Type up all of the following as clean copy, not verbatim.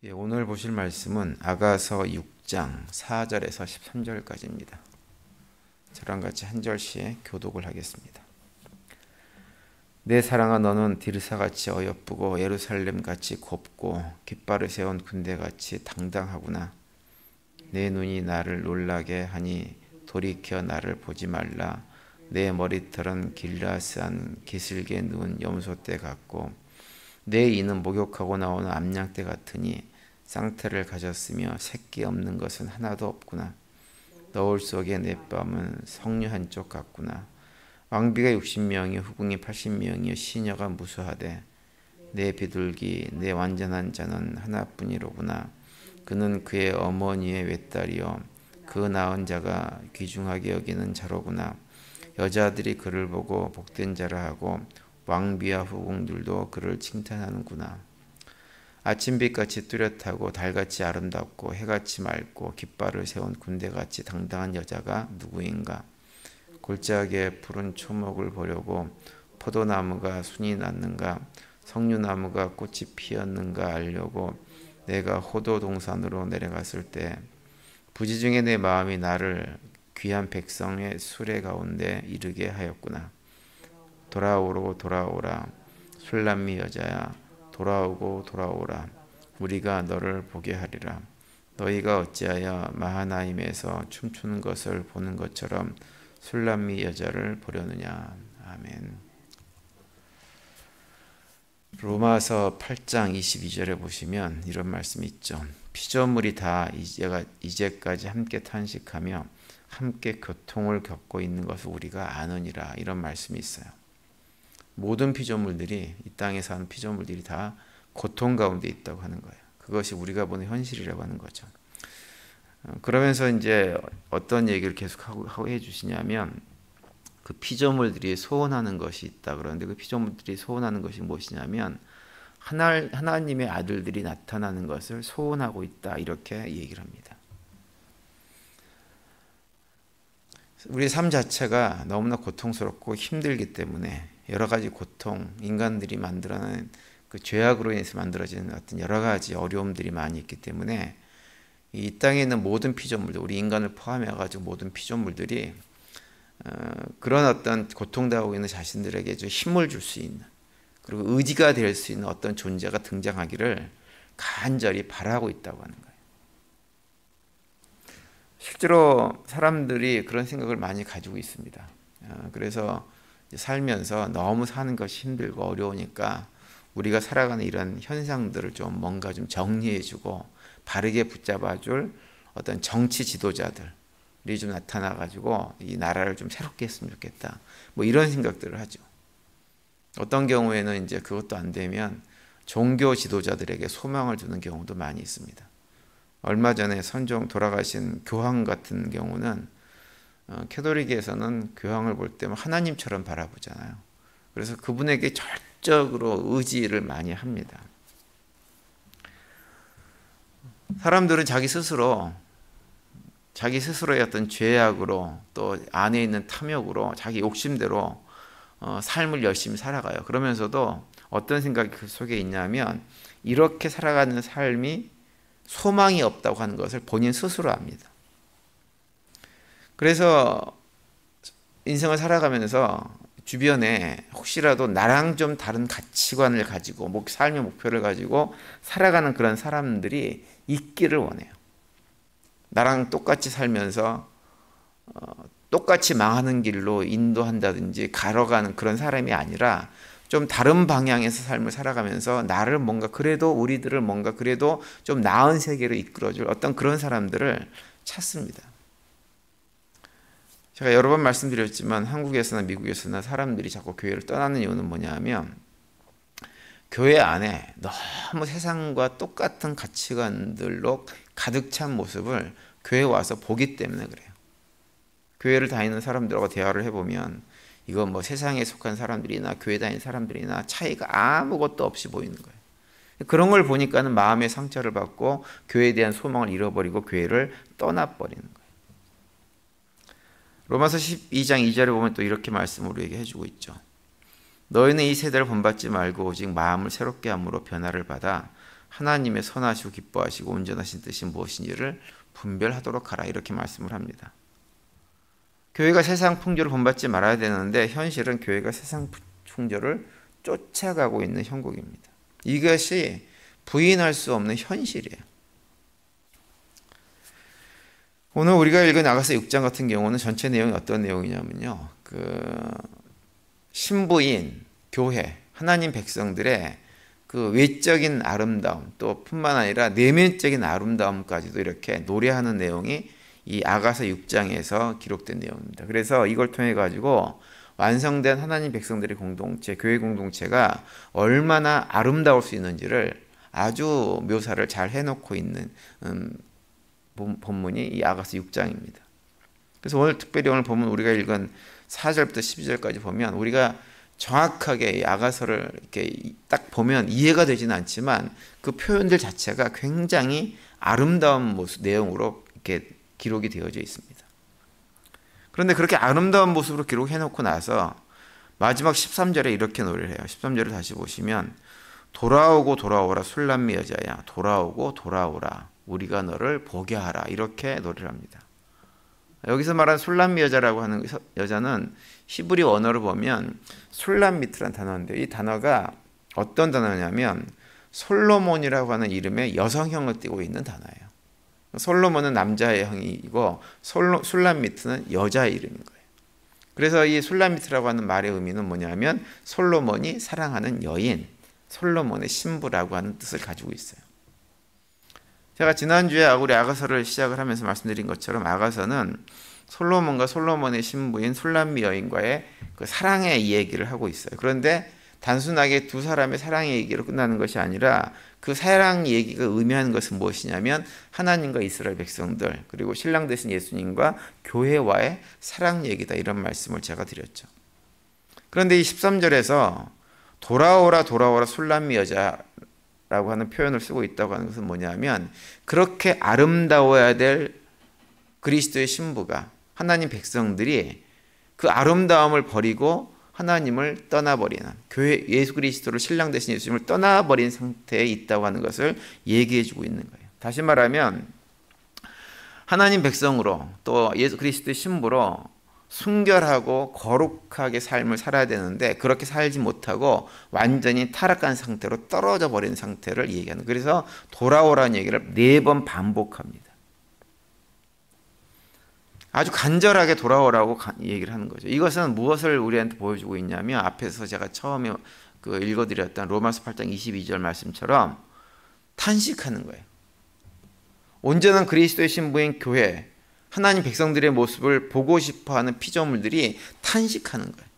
오늘 보실 말씀은 아가서 6장 4절에서 13절까지입니다. 저랑 같이 한 절씩 교독을 하겠습니다. 내 사랑아, 너는 디르사같이 어여쁘고 예루살렘같이 곱고 깃발을 세운 군대같이 당당하구나. 내 눈이 나를 놀라게 하니 돌이켜 나를 보지 말라. 내 머리털은 길라스한 기슭에 누운 염소떼 같고 내 이는 목욕하고 나오는 암양떼 같으니 쌍태를 가졌으며 새끼 없는 것은 하나도 없구나. 너울 속에 내 뺨은 석류 한쪽 같구나. 왕비가 60명이요 후궁이 80명이요 시녀가 무수하되 내 비둘기 내 완전한 자는 하나뿐이로구나. 그는 그의 어머니의 외딸이요 그 낳은 자가 귀중하게 여기는 자로구나. 여자들이 그를 보고 복된 자라 하고 왕비와 후궁들도 그를 칭찬하는구나. 아침빛같이 뚜렷하고 달같이 아름답고 해같이 맑고 깃발을 세운 군대같이 당당한 여자가 누구인가? 골짜기에 푸른 초목을 보려고 포도나무가 순이 났는가? 석류나무가 꽃이 피었는가 알려고 내가 호도 동산으로 내려갔을 때 부지중에 내 마음이 나를 귀한 백성의 수레 가운데 이르게 하였구나. 돌아오라 술람미 여자야, 돌아오고 돌아오라. 우리가 너를 보게 하리라. 너희가 어찌하여 마하나임에서 춤추는 것을 보는 것처럼 술람미 여자를 보려느냐. 아멘. 로마서 8장 22절에 보시면 이런 말씀이 있죠. 피조물이 다 이제까지 함께 탄식하며 함께 고통을 겪고 있는 것을 우리가 아느니라. 이런 말씀이 있어요. 모든 피조물들이, 이 땅에 사는 피조물들이 다 고통 가운데 있다고 하는 거예요. 그것이 우리가 보는 현실이라고 하는 거죠. 그러면서 이제 어떤 얘기를 계속 하고 해주시냐면, 그 피조물들이 소원하는 것이 있다 그러는데, 그 피조물들이 소원하는 것이 무엇이냐면 하나님의 아들들이 나타나는 것을 소원하고 있다, 이렇게 얘기를 합니다. 우리 삶 자체가 너무나 고통스럽고 힘들기 때문에 여러 가지 고통, 인간들이 만들어낸 그 죄악으로 인해서 만들어지는 어떤 여러 가지 어려움들이 많이 있기 때문에 이 땅에 있는 모든 피조물들, 우리 인간을 포함해가지고 모든 피조물들이 그런 어떤 고통당하고 있는 자신들에게 좀 힘을 줄 수 있는, 그리고 의지가 될 수 있는 어떤 존재가 등장하기를 간절히 바라고 있다고 하는 거예요. 실제로 사람들이 그런 생각을 많이 가지고 있습니다. 그래서 살면서 너무 사는 것이 힘들고 어려우니까 우리가 살아가는 이런 현상들을 좀 뭔가 좀 정리해주고 바르게 붙잡아줄 어떤 정치 지도자들이 좀 나타나가지고 이 나라를 좀 새롭게 했으면 좋겠다. 뭐 이런 생각들을 하죠. 어떤 경우에는 이제 그것도 안 되면 종교 지도자들에게 소망을 두는 경우도 많이 있습니다. 얼마 전에 선종 돌아가신 교황 같은 경우는 캐톨릭에서는 교황을 볼 때만 하나님처럼 바라보잖아요. 그래서 그분에게 절적으로 의지를 많이 합니다. 사람들은 자기 스스로의 어떤 죄악으로 또 안에 있는 탐욕으로 자기 욕심대로 삶을 열심히 살아가요. 그러면서도 어떤 생각이 그 속에 있냐면 이렇게 살아가는 삶이 소망이 없다고 하는 것을 본인 스스로 압니다. 그래서 인생을 살아가면서 주변에 혹시라도 나랑 좀 다른 가치관을 가지고 삶의 목표를 가지고 살아가는 그런 사람들이 있기를 원해요. 나랑 똑같이 살면서 똑같이 망하는 길로 인도한다든지 가러가는 그런 사람이 아니라 좀 다른 방향에서 삶을 살아가면서 나를 뭔가 그래도 우리들을 뭔가 그래도 좀 나은 세계로 이끌어줄 어떤 그런 사람들을 찾습니다. 제가 여러 번 말씀드렸지만 한국에서나 미국에서나 사람들이 자꾸 교회를 떠나는 이유는 뭐냐 하면 교회 안에 너무 세상과 똑같은 가치관들로 가득 찬 모습을 교회에 와서 보기 때문에 그래요. 교회를 다니는 사람들하고 대화를 해보면 이건 뭐 세상에 속한 사람들이나 교회 다니는 사람들이나 차이가 아무것도 없이 보이는 거예요. 그런 걸 보니까는 마음의 상처를 받고 교회에 대한 소망을 잃어버리고 교회를 떠나버리는 거예요. 로마서 12장 2절에 보면 또 이렇게 말씀을 우리에게 해주고 있죠. 너희는 이 세대를 본받지 말고 오직 마음을 새롭게 함으로 변화를 받아 하나님의 선하시고 기뻐하시고 온전하신 뜻이 무엇인지를 분별하도록 하라 이렇게 말씀을 합니다. 교회가 세상 풍조를 본받지 말아야 되는데 현실은 교회가 세상 풍조를 쫓아가고 있는 형국입니다. 이것이 부인할 수 없는 현실이에요. 오늘 우리가 읽은 아가서 6장 같은 경우는 전체 내용이 어떤 내용이냐면요. 신부인 교회, 하나님 백성들의 그 외적인 아름다움 또 뿐만 아니라 내면적인 아름다움까지도 이렇게 노래하는 내용이 이 아가서 6장에서 기록된 내용입니다. 그래서 이걸 통해 가지고 완성된 하나님 백성들의 공동체, 교회 공동체가 얼마나 아름다울 수 있는지를 아주 묘사를 잘 해놓고 있는 본문이 이 아가서 6장입니다. 그래서 오늘 특별히 오늘 보면 우리가 읽은 4절부터 12절까지 보면 우리가 정확하게 이 아가서를 이렇게 딱 보면 이해가 되지는 않지만 그 표현들 자체가 굉장히 아름다운 내용으로 이렇게 기록이 되어져 있습니다. 그런데 그렇게 아름다운 모습으로 기록해 놓고 나서 마지막 13절에 이렇게 노래를 해요. 13절을 다시 보시면 돌아오고 돌아오라 술람미 여자야 돌아오고 돌아오라 우리가 너를 보게 하라 이렇게 노래를 합니다. 여기서 말하는 술람미 여자라고 하는 여자는 히브리 언어로 보면 술람미트라는 단어인데 이 단어가 어떤 단어냐면 솔로몬이라고 하는 이름의 여성형을 띠고 있는 단어예요. 솔로몬은 남자의 형이고 술람미트는 여자의 이름인 거예요. 그래서 이 술람미트라고 하는 말의 의미는 뭐냐면 솔로몬이 사랑하는 여인, 솔로몬의 신부라고 하는 뜻을 가지고 있어요. 제가 지난주에 우리 아가서를 시작을 하면서 말씀드린 것처럼 아가서는 솔로몬과 솔로몬의 신부인 술람미 여인과의 그 사랑의 이야기를 하고 있어요. 그런데 단순하게 두 사람의 사랑의 얘기로 끝나는 것이 아니라 그 사랑 얘기가 의미하는 것은 무엇이냐면 하나님과 이스라엘 백성들 그리고 신랑 되신 예수님과 교회와의 사랑 얘기다 이런 말씀을 제가 드렸죠. 그런데 이 13절에서 돌아오라 돌아오라 술람미 여자라고 하는 표현을 쓰고 있다고 하는 것은 뭐냐면 그렇게 아름다워야 될 그리스도의 신부가 하나님 백성들이 그 아름다움을 버리고 하나님을 떠나버리는 교회 예수 그리스도를 신랑 되신 예수님을 떠나버린 상태에 있다고 하는 것을 얘기해 주고 있는 거예요. 다시 말하면 하나님 백성으로 또 예수 그리스도의 신부로 순결하고 거룩하게 삶을 살아야 되는데 그렇게 살지 못하고 완전히 타락한 상태로 떨어져 버린 상태를 얘기하는 거예요. 그래서 돌아오라는 얘기를 4번 반복합니다. 아주 간절하게 돌아오라고 얘기를 하는 거죠. 이것은 무엇을 우리한테 보여주고 있냐면 앞에서 제가 처음에 읽어드렸던 로마서 8장 22절 말씀처럼 탄식하는 거예요. 온전한 그리스도의 신부인 교회, 하나님 백성들의 모습을 보고 싶어하는 피조물들이 탄식하는 거예요.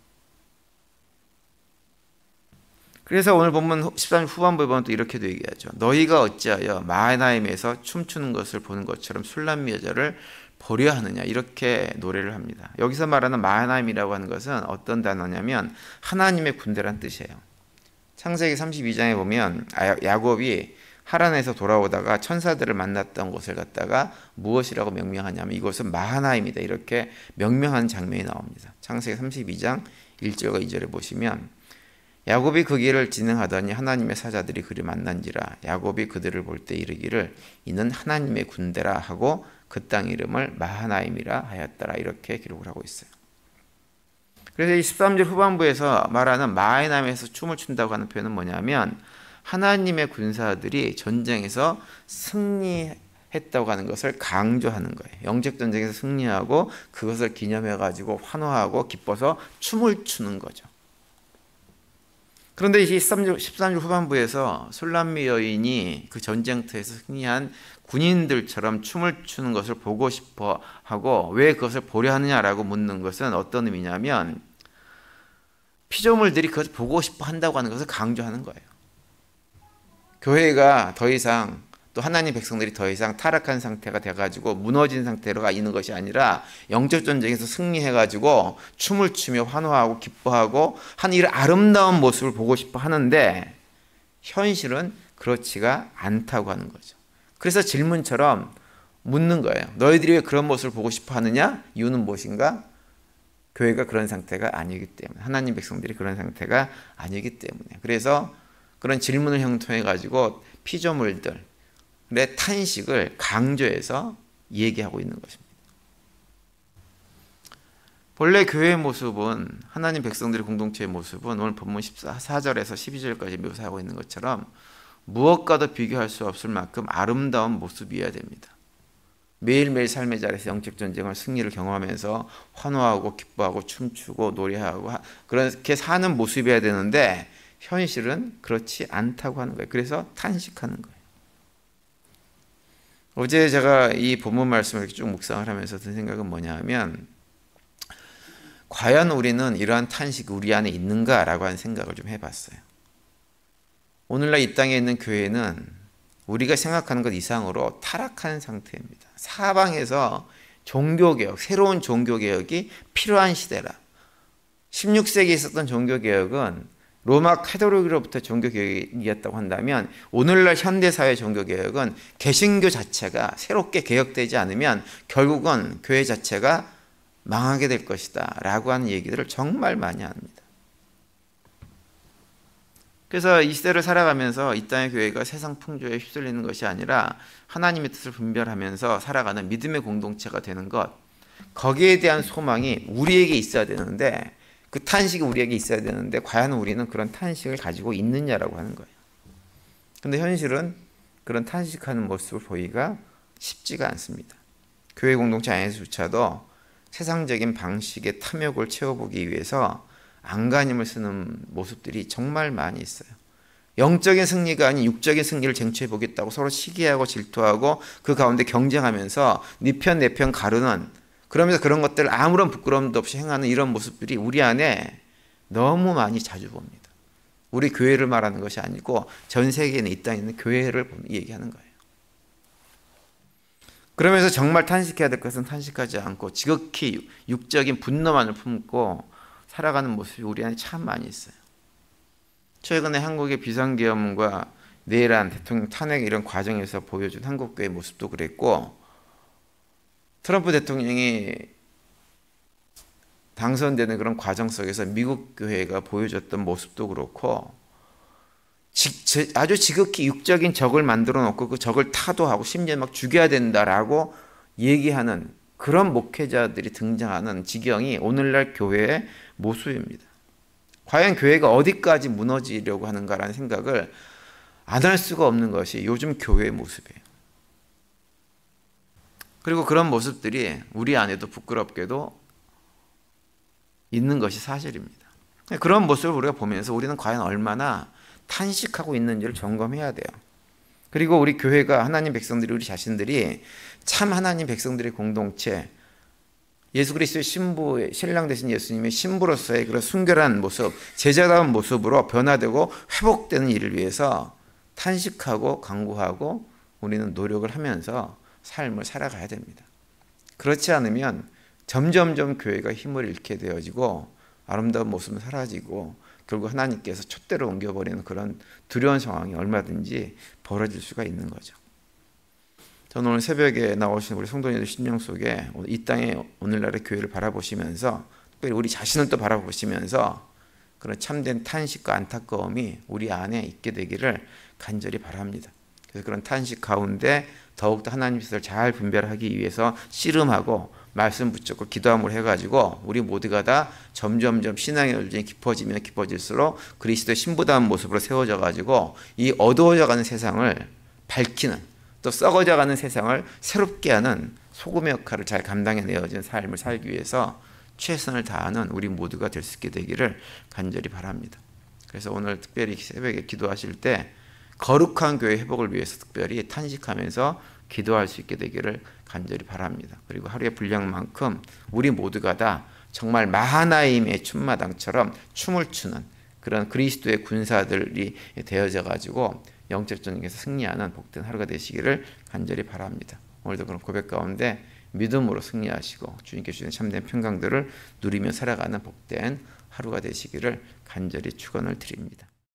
그래서 오늘 본문 13절 후반부에 보면 또 이렇게도 얘기하죠. 너희가 어찌하여 마하나임에서 춤추는 것을 보는 것처럼 술람미 여자를 보려 하느냐 이렇게 노래를 합니다. 여기서 말하는 마하나임이라고 하는 것은 어떤 단어냐면 하나님의 군대란 뜻이에요. 창세기 32장에 보면 야곱이 하란에서 돌아오다가 천사들을 만났던 곳을 갖다가 무엇이라고 명명하냐면 이곳은 마하나임이다 이렇게 명명하는 장면이 나옵니다. 창세기 32장 1절과 2절에 보시면 야곱이 그 길을 진행하더니 하나님의 사자들이 그를 만난지라 야곱이 그들을 볼 때 이르기를 이는 하나님의 군대라 하고 그 땅 이름을 마하나임이라 하였더라 이렇게 기록을 하고 있어요. 그래서 이 13절 후반부에서 말하는 마하나임에서 춤을 춘다고 하는 표현은 뭐냐면 하나님의 군사들이 전쟁에서 승리했다고 하는 것을 강조하는 거예요. 영적 전쟁에서 승리하고 그것을 기념해 가지고 환호하고 기뻐서 춤을 추는 거죠. 그런데 이 13절 후반부에서 술람미 여인이 그 전쟁터에서 승리한 군인들처럼 춤을 추는 것을 보고 싶어 하고 왜 그것을 보려 하느냐라고 묻는 것은 어떤 의미냐면 피조물들이 그것을 보고 싶어 한다고 하는 것을 강조하는 거예요. 교회가 더 이상 또 하나님 백성들이 더 이상 타락한 상태가 돼가지고 무너진 상태로가 있는 것이 아니라 영적 전쟁에서 승리해가지고 춤을 추며 환호하고 기뻐하고 한 이 아름다운 모습을 보고 싶어 하는데 현실은 그렇지가 않다고 하는 거죠. 그래서 질문처럼 묻는 거예요. 너희들이 왜 그런 모습을 보고 싶어 하느냐? 이유는 무엇인가? 교회가 그런 상태가 아니기 때문에 하나님 백성들이 그런 상태가 아니기 때문에 그래서 그런 질문을 형통해 가지고 피조물들의 탄식을 강조해서 얘기하고 있는 것입니다. 본래 교회의 모습은, 하나님 백성들의 공동체의 모습은 오늘 본문 14절에서 12절까지 묘사하고 있는 것처럼 무엇과도 비교할 수 없을 만큼 아름다운 모습이어야 됩니다. 매일매일 삶의 자리에서 영적 전쟁을, 승리를 경험하면서 환호하고 기뻐하고 춤추고 노래하고 그렇게 사는 모습이어야 되는데 현실은 그렇지 않다고 하는 거예요. 그래서 탄식하는 거예요. 어제 제가 이 본문 말씀을 이렇게 쭉 묵상을 하면서 든 생각은 뭐냐 하면, 과연 우리는 이러한 탄식이 우리 안에 있는가라고 하는 생각을 좀 해봤어요. 오늘날 이 땅에 있는 교회는 우리가 생각하는 것 이상으로 타락한 상태입니다. 사방에서 종교개혁, 새로운 종교개혁이 필요한 시대라. 16세기에 있었던 종교개혁은 로마 카톨릭으로부터 종교개혁이었다고 한다면, 오늘날 현대사회 종교개혁은 개신교 자체가 새롭게 개혁되지 않으면 결국은 교회 자체가 망하게 될 것이다 라고 하는 얘기들을 정말 많이 합니다. 그래서 이 시대를 살아가면서 이 땅의 교회가 세상 풍조에 휩쓸리는 것이 아니라 하나님의 뜻을 분별하면서 살아가는 믿음의 공동체가 되는 것, 거기에 대한 소망이 우리에게 있어야 되는데, 그 탄식이 우리에게 있어야 되는데 과연 우리는 그런 탄식을 가지고 있느냐라고 하는 거예요. 그런데 현실은 그런 탄식하는 모습을 보기가 쉽지가 않습니다. 교회 공동체 안에서조차도 세상적인 방식의 탐욕을 채워보기 위해서 안간힘을 쓰는 모습들이 정말 많이 있어요. 영적인 승리가 아닌 육적인 승리를 쟁취해 보겠다고 서로 시기하고 질투하고 그 가운데 경쟁하면서 네 편 내 편 가르는, 그러면서 그런 것들을 아무런 부끄러움도 없이 행하는 이런 모습들이 우리 안에 너무 많이 자주 봅니다. 우리 교회를 말하는 것이 아니고 전 세계에 있는 이 땅에 있는 교회를 얘기하는 거예요. 그러면서 정말 탄식해야 될 것은 탄식하지 않고 지극히 육적인 분노만을 품고 살아가는 모습이 우리 안에 참 많이 있어요. 최근에 한국의 비상계엄과 내란, 대통령 탄핵 이런 과정에서 보여준 한국교회의 모습도 그랬고, 트럼프 대통령이 당선되는 그런 과정 속에서 미국 교회가 보여줬던 모습도 그렇고, 아주 지극히 육적인 적을 만들어 놓고 그 적을 타도하고 심지어 막 죽여야 된다라고 얘기하는 그런 목회자들이 등장하는 지경이 오늘날 교회의 모습입니다. 과연 교회가 어디까지 무너지려고 하는가라는 생각을 안 할 수가 없는 것이 요즘 교회의 모습이에요. 그리고 그런 모습들이 우리 안에도 부끄럽게도 있는 것이 사실입니다. 그런 모습을 우리가 보면서 우리는 과연 얼마나 탄식하고 있는지를 점검해야 돼요. 그리고 우리 교회가, 하나님 백성들이, 우리 자신들이 참 하나님 백성들의 공동체, 예수 그리스도의 신부의, 신랑 되신 예수님의 신부로서의 그런 순결한 모습, 제자다운 모습으로 변화되고 회복되는 일을 위해서 탄식하고 간구하고 우리는 노력을 하면서 삶을 살아가야 됩니다. 그렇지 않으면 점점점 교회가 힘을 잃게 되어지고 아름다운 모습은 사라지고 결국 하나님께서 촛대로 옮겨버리는 그런 두려운 상황이 얼마든지 벌어질 수가 있는 거죠. 저는 오늘 새벽에 나오신 우리 성도님들 심령 속에 이 땅의 오늘날의 교회를 바라보시면서, 특별히 우리 자신을 또 바라보시면서 그런 참된 탄식과 안타까움이 우리 안에 있게 되기를 간절히 바랍니다. 그래서 그런 탄식 가운데 더욱더 하나님 뜻을 잘 분별하기 위해서 씨름하고 말씀 붙잡고 기도함을 해가지고 우리 모두가 다 점점점 신앙의 열정이 깊어지면 깊어질수록 그리스도의 신부다운 모습으로 세워져가지고 이 어두워져가는 세상을 밝히는, 또 썩어져가는 세상을 새롭게 하는 소금의 역할을 잘 감당해내어진 삶을 살기 위해서 최선을 다하는 우리 모두가 될 수 있게 되기를 간절히 바랍니다. 그래서 오늘 특별히 새벽에 기도하실 때 거룩한 교회 회복을 위해서 특별히 탄식하면서 기도할 수 있게 되기를 간절히 바랍니다. 그리고 하루의 분량만큼 우리 모두가 다 정말 마하나임의 춤마당처럼 춤을 추는 그런 그리스도의 군사들이 되어져 가지고 영적 전쟁에서 승리하는 복된 하루가 되시기를 간절히 바랍니다. 오늘도 그런 고백 가운데 믿음으로 승리하시고 주님께 주신 참된 평강들을 누리며 살아가는 복된 하루가 되시기를 간절히 축원을 드립니다.